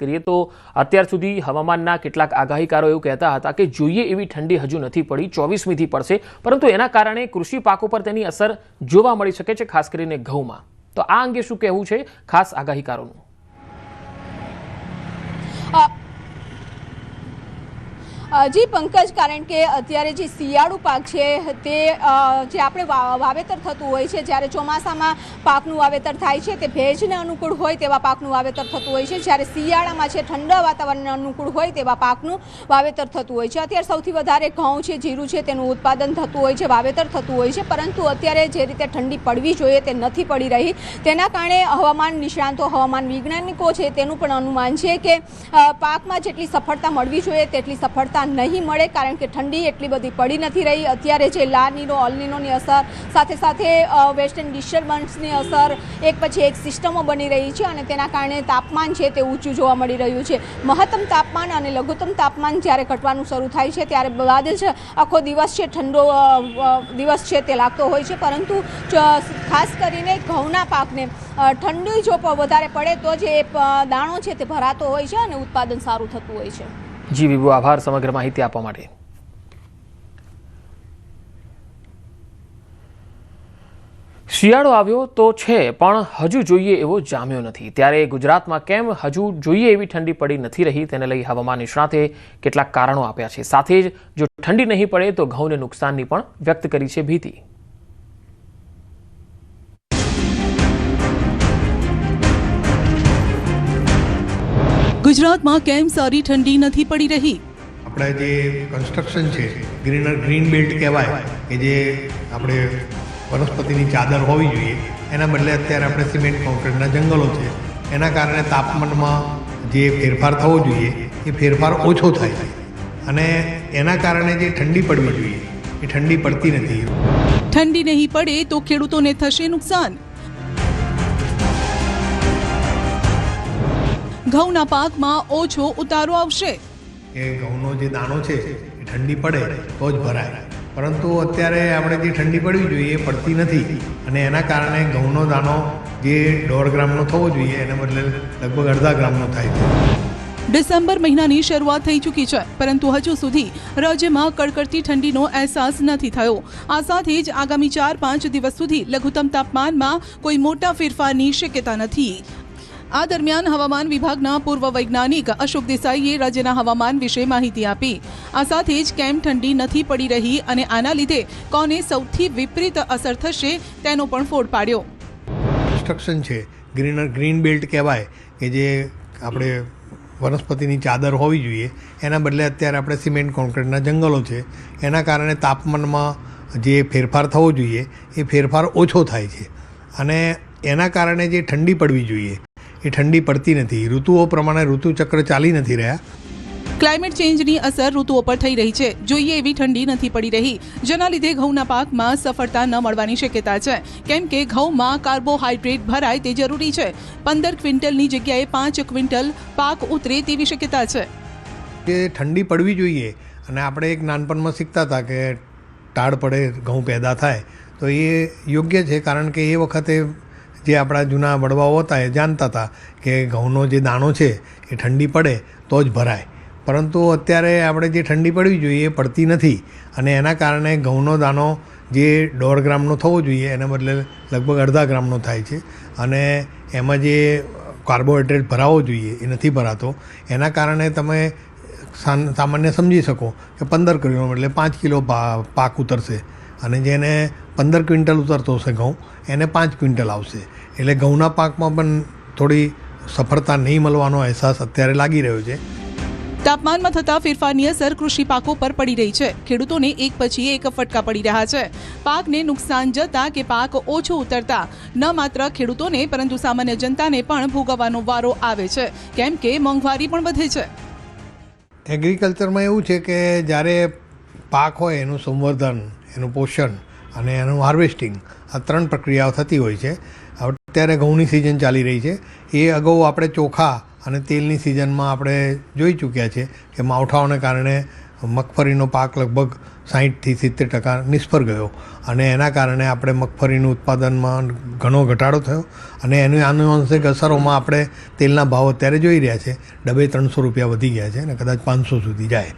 કરીએ તો અત્યાર સુધી હવામાનના કેટલાક આગાહીકારો એવું કહેતા હતા કે જોઈએ એવી ઠંડી હજુ નથી પડી, 24મીથી પડશે, પરંતુ એના કારણે કૃષિ પાકો પર તેની અસર જોવા મળી શકે છે, ખાસ કરીને ઘઉંમાં. તો આ અંગે શું કહેવું છે ખાસ આગાહીકારોનું? જી પંકજ, કારણ કે અત્યારે જે શિયાળુ પાક છે તે જે આપણે વાવેતર થતું હોય છે, જ્યારે ચોમાસામાં પાકનું વાવેતર થાય છે તે ભેજને અનુકૂળ હોય તેવા પાકનું વાવેતર થતું હોય છે, જ્યારે શિયાળામાં છે ઠંડા વાતાવરણને અનુકૂળ હોય તેવા પાકનું વાવેતર થતું હોય છે. અત્યારે સૌથી વધારે ઘઉં છે, જીરું છે, તેનું ઉત્પાદન થતું હોય છે, વાવેતર થતું હોય છે, પરંતુ અત્યારે જે રીતે ઠંડી પડવી જોઈએ તે નથી પડી રહી. તેના કારણે હવામાન નિષ્ણાંતો, હવામાન વૈજ્ઞાનિકો છે તેનું પણ અનુમાન છે કે પાકમાં જેટલી સફળતા મળવી જોઈએ તેટલી સફળતા નહીં મળે, કારણ કે ઠંડી એટલી બધી પડી નથી રહી. અત્યારે જે લા નીનો, અલ નીનોની અસર, સાથે સાથે વેસ્ટર્ન ડિસ્ટર્બન્સની અસર, એક પછી એક સિસ્ટમો બની રહી છે અને તેના કારણે તાપમાન છે તે ઊંચું જોવા મળી રહ્યું છે. મહત્તમ તાપમાન અને લઘુત્તમ તાપમાન જ્યારે ઘટવાનું શરૂ થાય છે ત્યારે બાદ જ આખો દિવસ છે ઠંડો દિવસ છે તે લાગતો હોય છે, પરંતુ ખાસ કરીને ઘઉંના પાકને ઠંડી જો વધારે પડે તો જ એ દાણો છે તે ભરાતો હોય છે અને ઉત્પાદન સારું થતું હોય છે. જી વિભુ, આભાર સમગ્ર માહિતી આપવા માટે. શિયાળો આવ્યો તો છે પણ હજુ જોઈએ એવો જામ્યો નથી. ત્યારે ગુજરાતમાં કેમ હજુ જોઈએ એવી ઠંડી પડી નથી રહી તેને લઈ હવામાન નિષ્ણાતે કેટલાક કારણો આપ્યા છે. સાથે જ જો ઠંડી નહીં પડે તો ઘઉંને નુકસાનની પણ વ્યક્ત કરી છે ભીતિ. ગુજરાતમાં કેમ સારી ઠંડી નથી પડી રહી? આપણે જે કન્સ્ટ્રક્શન છે, ગ્રીન બેલ્ટ કહેવાય, કે જે આપણે વનસ્પતિની ચાદર હોવી જોઈએ, એના બદલે અત્યારે આપણે સિમેન્ટ કોન્ક્રીટના જંગલો છે. એના કારણે તાપમાનમાં જે ફેરફાર થવો જોઈએ એ ફેરફાર ઓછો થાય છે અને એના કારણે જે ઠંડી પડવી જોઈએ એ ઠંડી પડતી નથી. ઠંડી નહીં પડે તો ખેડૂતોને થશે નુકસાન. ઘઉંના પાકમાં ઓછો ઉતારો આવશે. એ ઘઉંનો જે દાણો છે એ ઠંડી પડે તો જ ભરાય, પરંતુ અત્યારે આપણે જે ઠંડી પડવી જોઈએ એ પડતી નથી અને એના કારણે ઘઉંનો દાણો જે 1.5 ગ્રામનો થવો જોઈએ એને બદલે લગભગ અડધા ગ્રામનો થાય છે. ડિસેમ્બર મહિનાની શરૂઆત થઈ ચૂકી છે, પરંતુ હજુ સુધી રાજ્યમાં કડકડતી ઠંડીનો અહેસાસ નથી થયો. આ સાથે જ આગામી 4-5 દિવસ સુધી લઘુત્તમ તાપમાનમાં કોઈ મોટા ફેરફારની શક્યતા નથી. આ દરમિયાન હવામાન વિભાગના પૂર્વ વૈજ્ઞાનિક અશોક દેસાઈએ રાજ્યના હવામાન વિશે માહિતી આપી. આ સાથે જ કેમ ઠંડી નથી પડી રહી અને આના લીધે કોને સૌથી વિપરીત અસર થશે તેનો પણ ફોડ પાડ્યો. કન્સ્ટ્રક્શન છે, ગ્રીન બેલ્ટ કહેવાય, કે જે આપણે વનસ્પતિની ચાદર હોવી જોઈએ, એના બદલે અત્યારે આપણે સિમેન્ટ કોન્ક્રીટના જંગલો છે. એના કારણે તાપમાનમાં જે ફેરફાર થવો જોઈએ એ ફેરફાર ઓછો થાય છે અને એના કારણે જે ઠંડી પડવી જોઈએ એ ઠંડી પડતી નથી. ઋતુઓ પ્રમાણે ઋતુચક્ર ચાલી નથી રહ્યા. ક્લાઇમેટ ચેન્જની અસર ઋતુઓ પર થઈ રહી છે. જોઈએ એવી ઠંડી નથી પડી રહી, જેના લીધે ઘઉંના પાકમાં સફળતા ન મળવાની શક્યતા છે, કેમ કે ઘઉંમાં કાર્બોહાઈડ્રેટ ભરાય તે જરૂરી છે. 15 ક્વિન્ટલની જગ્યાએ 5 ક્વિન્ટલ પાક ઉતરે તેવી શક્યતા છે. જે ઠંડી પડવી જોઈએ, અને આપણે એક નાનપણમાં શીખતા હતા કે ટાળ પડે ઘઉં પેદા થાય, તો એ યોગ્ય છે, કારણ કે એ વખતે જે આપણા જૂના વડવાઓ હતા એ જાણતા હતા કે ઘઉંનો જે દાણો છે એ ઠંડી પડે તો જ ભરાય, પરંતુ અત્યારે આપણે જે ઠંડી પડવી જોઈએ એ પડતી નથી અને એના કારણે ઘઉંનો દાણો જે 1.5 ગ્રામનો થવો જોઈએ એને બદલે લગભગ અડધા ગ્રામનો થાય છે અને એમાં જે કાર્બોહાઈડ્રેટ ભરાવો જોઈએ એ નથી ભરાતો. એના કારણે તમે સામાન્ય સમજી શકો કે 15 કિલો એટલે 5 કિલો પાક ઉતરશે અને જેને 15 ક્વિન્ટલ ઉતરતો હશે ઘઉં એને 5 ક્વિન્ટલ આવશે. એટલે ઘઉંના પાકમાં પણ થોડી સફળતા નહીં મળવાનો અહેસાસ અત્યારે લાગી રહ્યો છે. તાપમાનમાં થતા ફેરફારની અસર કૃષિ પાકો પર પડી રહી છે. ખેડૂતોને એક પછી એક ફટકા પડી રહ્યા છે. પાકને નુકસાન જતા કે પાક ઓછો ઉતરતા ન માત્ર ખેડૂતોને પરંતુ સામાન્ય જનતાને પણ ભોગવવાનો વારો આવે છે, કેમ કે મોંઘવારી પણ વધે છે. એગ્રીકલ્ચરમાં એવું છે કે જ્યારે પાક હોય એનું સંવર્ધન, એનું પોષણ અને એનું હાર્વેસ્ટિંગ, આ 3 પ્રક્રિયાઓ થતી હોય છે. અત્યારે ઘઉંની સિઝન ચાલી રહી છે. એ અગાઉ આપણે ચોખા અને તેલની સિઝનમાં આપણે જોઈ ચૂક્યા છે કે માવઠાઓને કારણે મગફળીનો પાક લગભગ 60થી 70% નિષ્ફળ ગયો અને એના કારણે આપણે મગફળીનું ઉત્પાદનમાં ઘણો ઘટાડો થયો અને એની આનુવંશિક અસરોમાં આપણે તેલના ભાવ અત્યારે જોઈ રહ્યા છે, ડબે 300 રૂપિયા વધી ગયા છે અને કદાચ 500 સુધી જાય.